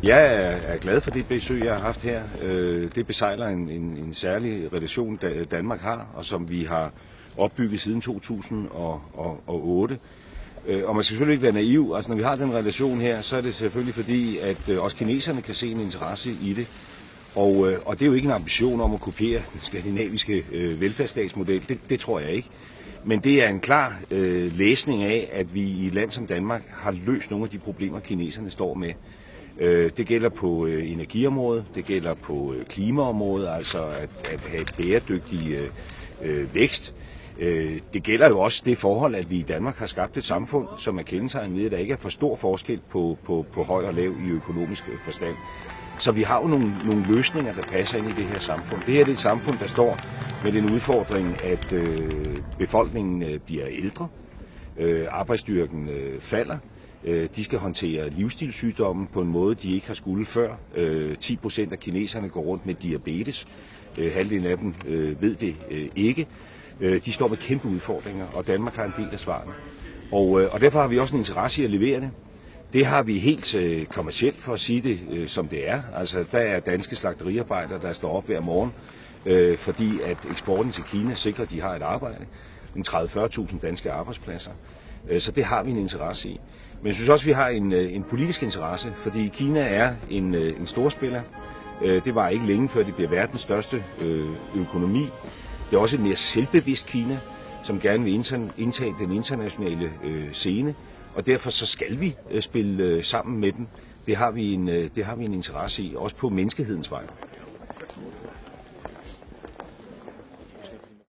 Jeg er glad for det besøg, jeg har haft her. Det besejler en særlig relation, Danmark har, og som vi har opbygget siden 2008. Og man skal selvfølgelig ikke være naiv. Altså, når vi har den relation her, så er det selvfølgelig fordi, at også kineserne kan se en interesse i det. Og det er jo ikke en ambition om at kopiere den skandinaviske velfærdsstatsmodel. Det tror jeg ikke. Men det er en klar læsning af, at vi i et land som Danmark har løst nogle af de problemer, kineserne står med. Det gælder på energiområdet, det gælder på klimaområdet, altså at have et bæredygtig vækst. Det gælder jo også det forhold, at vi i Danmark har skabt et samfund, som er kendetegnet ved, at der ikke er for stor forskel på høj og lav i økonomisk forstand. Så vi har jo nogle løsninger, der passer ind i det her samfund. Det her er et samfund, der står med den udfordring, at befolkningen bliver ældre, arbejdsstyrken falder. De skal håndtere livsstilssygdomme på en måde, de ikke har skulle før. 10% af kineserne går rundt med diabetes. Halvdelen af dem ved det ikke. De står med kæmpe udfordringer, og Danmark har en del af svarene. Og derfor har vi også en interesse i at levere det. Det har vi helt kommercielt, for at sige det som det er. Altså, der er danske slagteriarbejdere, der står op hver morgen, fordi at eksporten til Kina sikrer, at de har et arbejde. 30-40.000 danske arbejdspladser. Så det har vi en interesse i. Men jeg synes også, at vi har en politisk interesse, fordi Kina er en storspiller. Det var ikke længe før det bliver verdens største økonomi. Det er også et mere selvbevidst Kina, som gerne vil indtage den internationale scene. Og derfor så skal vi spille sammen med dem. Det har vi en interesse i, også på menneskehedens vej.